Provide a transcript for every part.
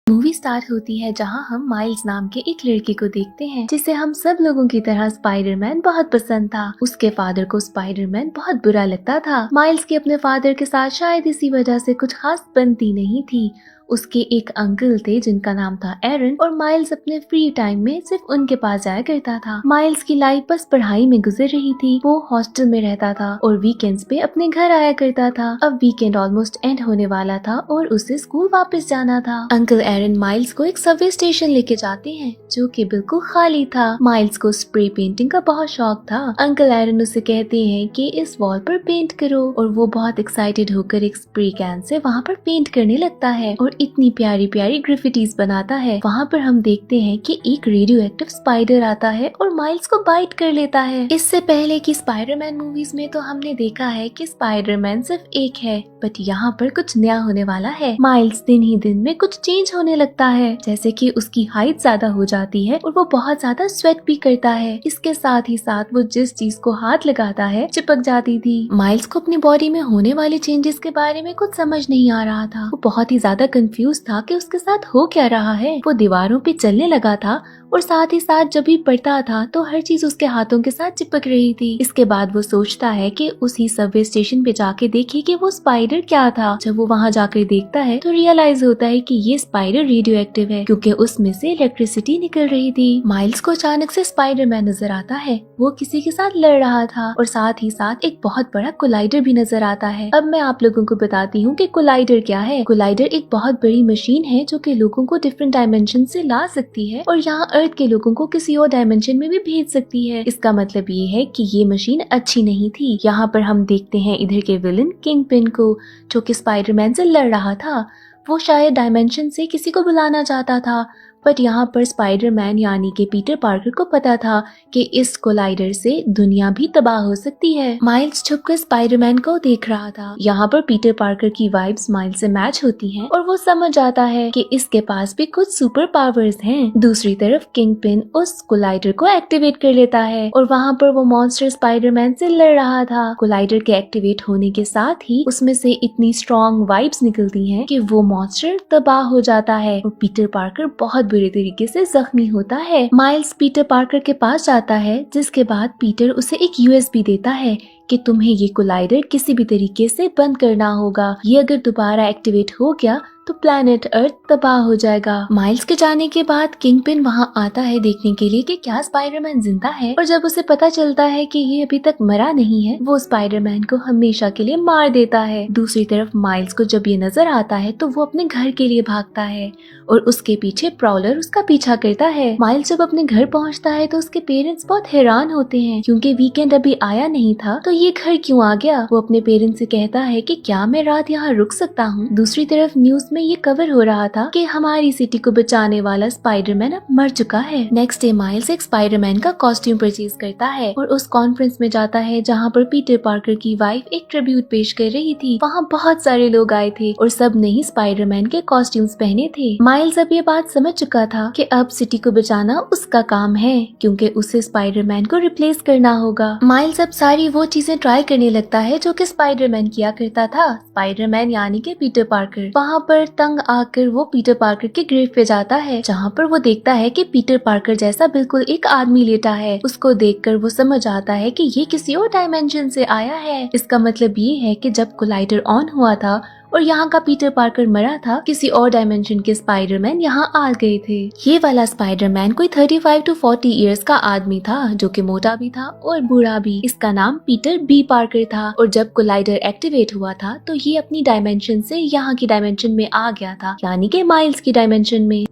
Movie start होती है जहां हम माइल्स नाम के एक लड़के को देखते हैं जिसे हम सब लोगों की तरह स्पाइडरमैन बहुत पसंद था। उसके फादर को स्पाइडरमैन बहुत बुरा लगता था। माइल्स की अपने फादर के साथ शायद इसी वजह से कुछ खास बनती नहीं थी। उसके एक अंकल थे जिनका नाम था एरन और माइल्स अपने फ्री टाइम में सिर्फ उनके पास जाया करता था। माइल्स की लाइफ बस पढ़ाई में गुजर रही थी। वो हॉस्टल में रहता था और वीकेंड्स पे अपने घर आया करता था। अब वीकेंड ऑलमोस्ट एंड होने वाला था और उसे स्कूल वापस जाना था। अंकल एरन माइल्स को एक सबवे स्टेशन लेके जाते हैं जो कि बिल्कुल खाली था। माइल्स को स्प्रे पेंटिंग का बहुत शौक था। अंकल एरन उसे कहते हैं कि इस वॉल पर पेंट करो और वो बहुत एक्साइटेड होकर एक स्प्रे कैन से वहाँ पर पेंट करने लगता है और इतनी प्यारी प्यारी ग्राफिटीज बनाता है। वहाँ पर हम देखते हैं कि एक रेडियो एक्टिव स्पाइडर आता है और माइल्स को बाइट कर लेता है। इससे पहले की स्पाइडरमैन मूवीज में तो हमने देखा है कि स्पाइडरमैन सिर्फ एक है, बट यहाँ पर कुछ नया होने वाला है। माइल्स दिन ही दिन में कुछ चेंज होने लगता है, जैसे कि उसकी हाइट ज्यादा हो जाती है और वो बहुत ज्यादा स्वेट भी करता है। इसके साथ ही साथ वो जिस चीज को हाथ लगाता है चिपक जाती थी। माइल्स को अपनी बॉडी में होने वाले चेंजेस के बारे में कुछ समझ नहीं आ रहा था। वो बहुत ही ज्यादा कंफ्यूज था कि उसके साथ हो क्या रहा है। वो दीवारों पे चलने लगा था और साथ ही साथ जब भी पढ़ता था तो हर चीज उसके हाथों के साथ चिपक रही थी। इसके बाद वो सोचता है कि उसी सबवे स्टेशन पे जाके देखे कि वो स्पाइडर क्या था। जब वो वहाँ जाकर देखता है तो रियलाइज होता है कि ये स्पाइडर रेडियो एक्टिव है क्योंकि उसमें से इलेक्ट्रिसिटी निकल रही थी। माइल्स को अचानक से स्पाइडरमैन नजर आता है। वो किसी के साथ लड़ रहा था और साथ ही साथ एक बहुत बड़ा कोलाइडर भी नजर आता है। अब मैं आप लोगों को बताती हूँ कि कोलाइडर क्या है। कोलाइडर एक बहुत बड़ी मशीन है जो कि लोगों को डिफरेंट डायमेंशन से ला सकती है और यहाँ अर्थ के लोगों को किसी और डायमेंशन में भी भेज सकती है। इसका मतलब ये है कि ये मशीन अच्छी नहीं थी। यहाँ पर हम देखते हैं इधर के विलन किंगपिन को जो कि स्पाइडरमैन से लड़ रहा था। वो शायद डायमेंशन से किसी को बुलाना चाहता था, बट यहाँ पर स्पाइडरमैन यानी कि पीटर पार्कर को पता था कि इस कोलाइडर से दुनिया भी तबाह हो सकती है। माइल्स छुपकर स्पाइडरमैन को देख रहा था। यहाँ पर पीटर पार्कर की वाइब्स माइल्स से मैच होती हैं और वो समझ जाता है कि इसके पास भी कुछ सुपर पावर्स हैं। दूसरी तरफ किंगपिन उस कोलाइडर को एक्टिवेट कर लेता है और वहाँ पर वो मॉन्स्टर स्पाइडरमैन से लड़ रहा था। कोलाइडर के एक्टिवेट होने के साथ ही उसमें से इतनी स्ट्रॉन्ग वाइब्स निकलती हैं कि वो मॉन्स्टर तबाह हो जाता है और पीटर पार्कर बहुत बुरे तरीके से जख्मी होता है। माइल्स पीटर पार्कर के पास जाता है जिसके बाद पीटर उसे एक यूएसबी देता है कि तुम्हें ये कोलाइडर किसी भी तरीके से बंद करना होगा। ये अगर दोबारा एक्टिवेट हो गया तो प्लैनेट अर्थ तबाह हो जाएगा। माइल्स के जाने के बाद किंगपिन वहाँ आता है देखने के लिए कि क्या स्पाइडरमैन जिंदा है और जब उसे पता चलता है कि ये अभी तक मरा नहीं है वो स्पाइडरमैन को हमेशा के लिए मार देता है। दूसरी तरफ माइल्स को जब ये नजर आता है तो वो अपने घर के लिए भागता है और उसके पीछे प्रॉलर उसका पीछा करता है। माइल्स जब अपने घर पहुँचता है तो उसके पेरेंट्स बहुत हैरान होते हैं क्योंकि वीकेंड अभी आया नहीं था तो ये घर क्यों आ गया। वो अपने पेरेंट्स से कहता है कि क्या मैं रात यहाँ रुक सकता हूँ। दूसरी तरफ न्यूज में ये कवर हो रहा था कि हमारी सिटी को बचाने वाला स्पाइडरमैन अब मर चुका है। नेक्स्ट डे माइल्स एक स्पाइडरमैन का कॉस्ट्यूम परचेज करता है और उस कॉन्फ्रेंस में जाता है जहाँ पर पीटर पार्कर की वाइफ एक ट्रिब्यूट पेश कर रही थी। वहाँ बहुत सारे लोग आए थे और सब ने ही स्पाइडरमैन के कॉस्ट्यूम्स पहने थे। माइल्स अब ये बात समझ चुका था कि अब सिटी को बचाना उसका काम है क्योंकि उसे स्पाइडरमैन को रिप्लेस करना होगा। माइल्स अब सारी वो चीजें ट्राई करने लगता है जो कि स्पाइडरमैन किया करता था। स्पाइडरमैन यानी कि पीटर पार्कर। वहाँ पर तंग आकर वो पीटर पार्कर के ग्रेव पे जाता है जहाँ पर वो देखता है कि पीटर पार्कर जैसा बिल्कुल एक आदमी लेटा है। उसको देखकर वो समझ आता है कि ये किसी और डायमेंशन से आया है। इसका मतलब ये है कि जब कोलाइडर ऑन हुआ था और यहाँ का पीटर पार्कर मरा था किसी और डायमेंशन के स्पाइडरमैन यहाँ आ गए थे। ये वाला स्पाइडरमैन कोई 35 to 40 इयर्स का आदमी था जो कि मोटा भी था और बूढ़ा भी। इसका नाम पीटर बी पार्कर था और जब कोलाइडर एक्टिवेट हुआ था तो ये अपनी डायमेंशन से यहाँ की डायमेंशन में आ गया था यानी कि माइल्स की डायमेंशन में।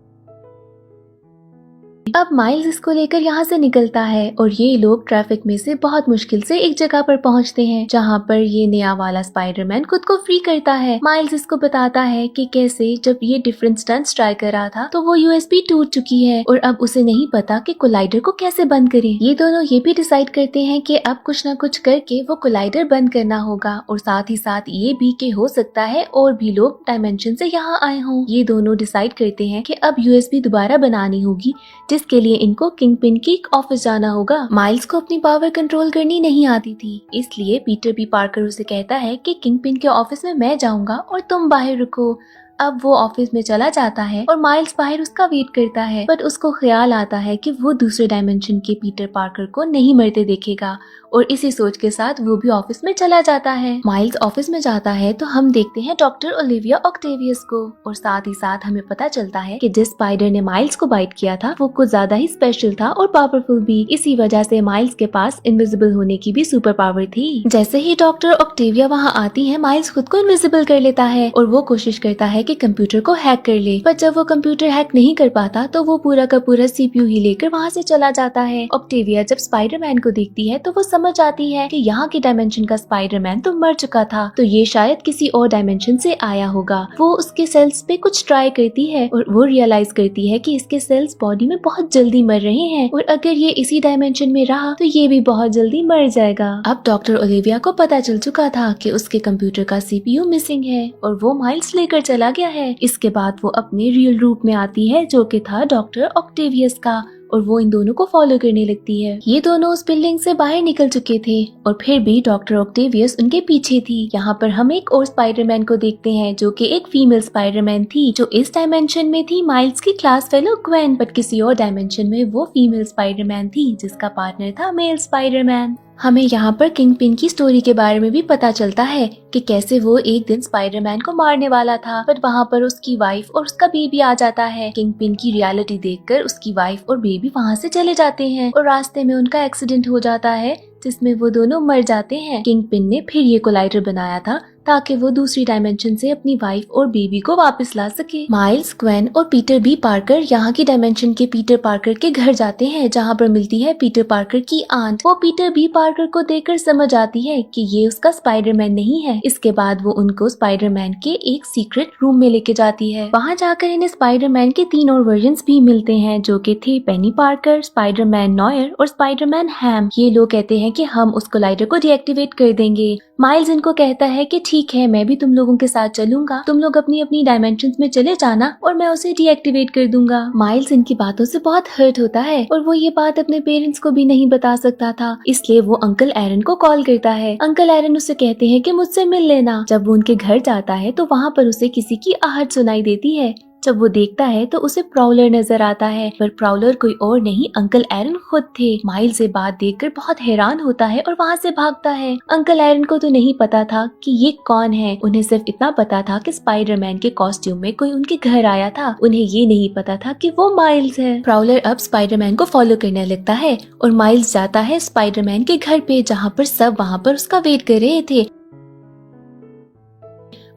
अब माइल्स इसको लेकर यहाँ से निकलता है और ये लोग ट्रैफिक में से बहुत मुश्किल से एक जगह पर पहुँचते हैं जहाँ पर ये नया वाला स्पाइडरमैन खुद को फ्री करता है। माइल्स इसको बताता है कि कैसे जब ये डिफरेंट स्टंट्स ट्राई कर रहा था तो वो यूएसबी टूट चुकी है और अब उसे नहीं पता कि कोलाइडर को कैसे बंद करें। ये दोनों ये भी डिसाइड करते हैं कि अब कुछ न कुछ करके वो कोलाइडर बंद करना होगा और साथ ही साथ ये भी कि हो सकता है और भी लोग डायमेंशन से यहाँ आए हों। ये दोनों डिसाइड करते हैं कि अब यूएसबी दोबारा बनानी होगी जिसके लिए इनको किंगपिन की ऑफिस जाना होगा। माइल्स को अपनी पावर कंट्रोल करनी नहीं आती थी, इसलिए पीटर बी पार्कर उसे कहता है कि किंगपिन के ऑफिस में मैं जाऊंगा और तुम बाहर रुको। अब वो ऑफिस में चला जाता है और माइल्स बाहर उसका वेट करता है, बट उसको ख्याल आता है कि वो दूसरे डायमेंशन के पीटर पार्कर को नहीं मरते देखेगा और इसी सोच के साथ वो भी ऑफिस में चला जाता है। माइल्स ऑफिस में जाता है तो हम देखते हैं डॉक्टर ओलिविया ऑक्टेवियस को और साथ ही साथ हमें पता चलता है कि जिस स्पाइडर ने माइल्स को बाइट किया था वो कुछ ज्यादा ही स्पेशल था और पावरफुल भी। इसी वजह से माइल्स के पास इनविजिबल होने की भी सुपर पावर थी। जैसे ही डॉक्टर ऑक्टेविया वहाँ आती है, माइल्स खुद को इनविजिबल कर लेता है और वो कोशिश करता है कि कंप्यूटर को हैक कर ले, पर जब वो कंप्यूटर हैक नहीं कर पाता तो वो पूरा का पूरा सीपीयू ही लेकर वहाँ से चला जाता है। ऑक्टेविया जब स्पाइडरमैन को देखती है तो वो समझ आती है कि यहाँ के डायमेंशन का स्पाइडरमैन तो मर चुका था, तो ये शायद किसी और डायमेंशन से आया होगा। वो उसके सेल्स पे कुछ ट्राई करती है और वो रियलाइज करती है कि इसके सेल्स बॉडी में बहुत जल्दी मर रहे हैं और अगर ये इसी डायमेंशन में रहा तो ये भी बहुत जल्दी मर जाएगा। अब डॉक्टर ओलिविया को पता चल चुका था कि उसके कंप्यूटर का सीपीयू मिसिंग है और वो माइल्स लेकर चला गया है। इसके बाद वो अपने रियल रूप में आती है जो कि था डॉक्टर ऑक्टेवियस का और वो इन दोनों को फॉलो करने लगती है। ये दोनों उस बिल्डिंग से बाहर निकल चुके थे और फिर भी डॉक्टर ऑक्टेवियस उनके पीछे थी। यहाँ पर हम एक और स्पाइडरमैन को देखते हैं जो कि एक फीमेल स्पाइडरमैन थी जो इस डायमेंशन में थी माइल्स की क्लास फेलो ग्वेन, बट किसी और डायमेंशन में वो फीमेल स्पाइडरमैन थी जिसका पार्टनर था मेल स्पाइडरमैन। हमें यहाँ पर किंग पिन की स्टोरी के बारे में भी पता चलता है कि कैसे वो एक दिन स्पाइडरमैन को मारने वाला था, बट वहाँ पर उसकी वाइफ और उसका बेबी आ जाता है। किंग पिन की रियलिटी देखकर उसकी वाइफ और बेबी वहाँ से चले जाते हैं और रास्ते में उनका एक्सीडेंट हो जाता है जिसमें वो दोनों मर जाते हैं। किंग पिन ने फिर ये कोलाइडर बनाया था ताकि वो दूसरी डायमेंशन से अपनी वाइफ और बेबी को वापस ला सके। माइल्स, ग्वेन और पीटर बी पार्कर यहाँ की डायमेंशन के पीटर पार्कर के घर जाते हैं जहाँ पर मिलती है पीटर पार्कर की आंट। वो पीटर बी पार्कर को देखकर समझ आती है कि ये उसका स्पाइडरमैन नहीं है। इसके बाद वो उनको स्पाइडरमैन के एक सीक्रेट रूम में लेके जाती है। वहाँ जाकर इन्हें स्पाइडरमैन के 3 और वर्जन्स भी मिलते हैं जो कि थे पेनी पार्कर, स्पाइडरमैन नॉयर और स्पाइडरमैन हैम। ये लोग कहते हैं कि हम उस कोलाइडर को डीएक्टिवेट कर देंगे। माइल्स इनको कहता है कि ठीक है, मैं भी तुम लोगों के साथ चलूंगा, तुम लोग अपनी अपनी डायमेंशंस में चले जाना और मैं उसे डीएक्टिवेट कर दूंगा। माइल्स इनकी बातों से बहुत हर्ट होता है और वो ये बात अपने पेरेंट्स को भी नहीं बता सकता था, इसलिए वो अंकल एरन को कॉल करता है। अंकल एरन उसे कहते हैं कि मुझसे मिल लेना। जब वो उनके घर जाता है तो वहाँ पर उसे किसी की आहट सुनाई देती है। जब वो देखता है तो उसे प्राउलर नजर आता है, पर प्राउलर कोई और नहीं अंकल एरन खुद थे। माइल्स ये बात देखकर बहुत हैरान होता है और वहाँ से भागता है। अंकल एरन को तो नहीं पता था कि ये कौन है, उन्हें सिर्फ इतना पता था कि स्पाइडरमैन के कॉस्ट्यूम में कोई उनके घर आया था। उन्हें ये नहीं पता था कि वो माइल्स है। प्राउलर अब स्पाइडरमैन को फॉलो करने लगता है और माइल्स जाता है स्पाइडरमैन के घर पे जहाँ पर सब वहाँ पर उसका वेट कर रहे थे।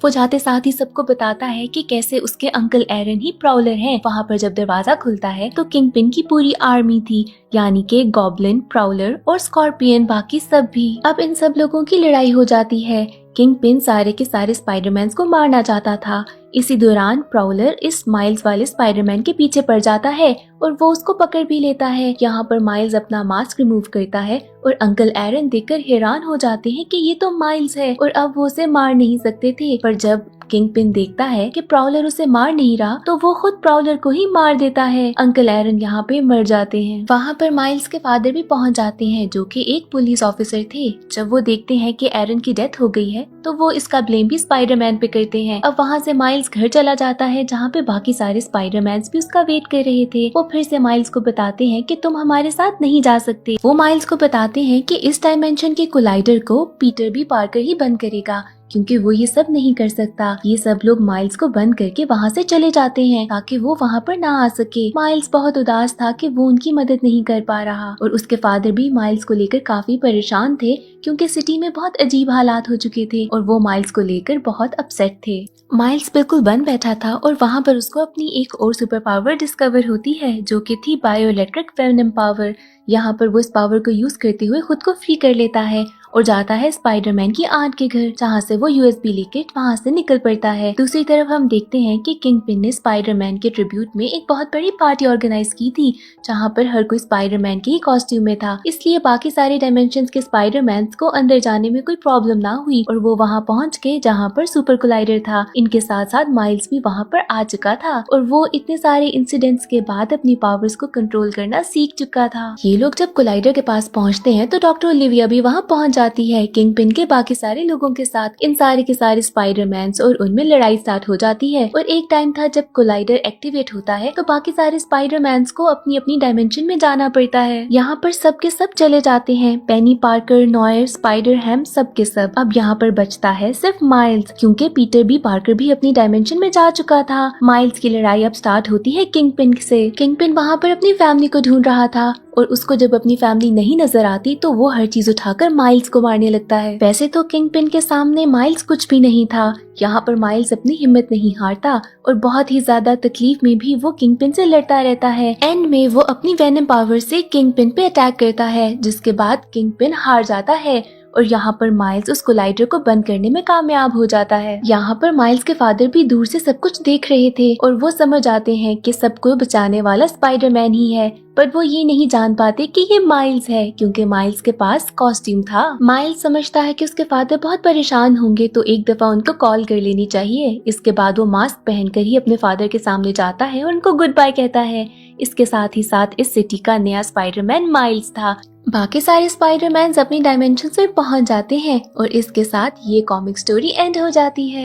वो जाते साथ ही सबको बताता है कि कैसे उसके अंकल एरन ही प्राउलर हैं। वहाँ पर जब दरवाजा खुलता है तो किंग पिन की पूरी आर्मी थी, यानी कि गॉब्लिन, प्राउलर और स्कॉर्पियन, बाकी सब भी। अब इन सब लोगों की लड़ाई हो जाती है। किंग पिन सारे के सारे स्पाइडरमैन को मारना चाहता था। इसी दौरान प्राउलर इस माइल्स वाले स्पाइडरमैन के पीछे पड़ जाता है और वो उसको पकड़ भी लेता है। यहाँ पर माइल्स अपना मास्क रिमूव करता है और अंकल एरन देखकर हैरान हो जाते हैं कि ये तो माइल्स है और अब वो उसे मार नहीं सकते थे। पर जब किंग पिन देखता है कि प्राउलर उसे मार नहीं रहा तो वो खुद प्राउलर को ही मार देता है। अंकल एरन यहाँ पे मर जाते हैं। वहाँ पर माइल्स के फादर भी पहुँच जाते हैं जो कि एक पुलिस ऑफिसर थे। जब वो देखते हैं कि एरन की डेथ हो गई है तो वो इसका ब्लेम भी स्पाइडरमैन पे करते हैं। अब वहाँ से माइल्स घर चला जाता है जहाँ पे बाकी सारे स्पाइडरमैन्स भी उसका वेट कर रहे थे। वो फिर से माइल्स को बताते हैं कि तुम हमारे साथ नहीं जा सकते। वो माइल्स को बताते हैं कि इस डायमेंशन के कोलाइडर को पीटर बी पार्कर ही बंद करेगा क्योंकि वो ये सब नहीं कर सकता। ये सब लोग माइल्स को बंद करके वहाँ से चले जाते हैं ताकि वो वहाँ पर ना आ सके। माइल्स बहुत उदास था कि वो उनकी मदद नहीं कर पा रहा और उसके फादर भी माइल्स को लेकर काफी परेशान थे क्योंकि सिटी में बहुत अजीब हालात हो चुके थे और वो माइल्स को लेकर बहुत अपसेट थे। माइल्स बिल्कुल बन बैठा था और वहाँ पर उसको अपनी एक और सुपर पावर डिस्कवर होती है जो कि थी बायोइलेक्ट्रिक वेनम पावर। यहाँ पर वो इस पावर को यूज करते हुए खुद को फ्री कर लेता है और जाता है स्पाइडरमैन की आंट के घर जहाँ से वो यूएसबी लेके वहाँ से निकल पड़ता है। दूसरी तरफ हम देखते हैं कि किंग पिन ने स्पाइडरमैन के ट्रिब्यूट में एक बहुत बड़ी पार्टी ऑर्गेनाइज की थी जहाँ पर हर कोई स्पाइडरमैन के ही कॉस्ट्यूम में था, इसलिए बाकी सारे डायमेंशंस के स्पाइडरमैन को अंदर जाने में कोई प्रॉब्लम ना हुई और वो वहाँ पहुँच गए जहाँ पर सुपर कोलाइडर था। इनके साथ साथ माइल्स भी वहाँ पर आ चुका था और वो इतने सारे इंसिडेंट्स के बाद अपनी पावर्स को कंट्रोल करना सीख चुका था। ये लोग जब कोलाइडर के पास पहुँचते हैं तो डॉक्टर ओलिविया भी वहाँ पहुँच जाती है किंग पिन के बाकी सारे लोगों के साथ। इन सारे के सारे स्पाइडरमैन और उनमें लड़ाई स्टार्ट हो जाती है। और एक टाइम था जब कोलाइडर एक्टिवेट होता है तो बाकी सारे स्पाइडरमैन को अपनी अपनी डायमेंशन में जाना पड़ता है। यहाँ पर सबके सब चले जाते हैं, पेनी पार्कर, नॉयर, स्पाइडर हैम, सब के सब। अब यहाँ पर बचता है सिर्फ माइल्स, क्योंकि पीटर बी पार्कर भी अपनी डायमेंशन में जा चुका था। माइल्स की लड़ाई अब स्टार्ट होती है किंग पिन से। किंग पिन वहाँ पर अपनी फैमिली को ढूंढ रहा था और उसको जब अपनी फैमिली नहीं नजर आती तो वो हर चीज उठाकर माइल्स को मारने लगता है। वैसे तो किंग पिन के सामने माइल्स कुछ भी नहीं था। यहाँ पर माइल्स अपनी हिम्मत नहीं हारता और बहुत ही ज्यादा तकलीफ में भी वो किंग पिन से लड़ता रहता है। एंड में वो अपनी वेनम पावर से किंग पिन पे अटैक करता है, जिसके बाद किंग पिन हार जाता है और यहाँ पर माइल्स उस कोलाइडर को बंद करने में कामयाब हो जाता है। यहाँ पर माइल्स के फादर भी दूर से सब कुछ देख रहे थे और वो समझ आते हैं कि सबको बचाने वाला स्पाइडरमैन ही है, पर वो ये नहीं जान पाते कि ये माइल्स है, क्योंकि माइल्स के पास कॉस्ट्यूम था। माइल्स समझता है कि उसके फादर बहुत परेशान होंगे तो एक दफा उनको कॉल कर लेनी चाहिए। इसके बाद वो मास्क पहनकर ही अपने फादर के सामने जाता है और उनको गुड बाय कहता है। इसके साथ ही साथ इस सिटी का नया स्पाइडरमैन माइल्स था। बाकी सारे स्पाइडरमैन अपनी डायमेंशन में पहुंच जाते हैं और इसके साथ ये कॉमिक स्टोरी एंड हो जाती है।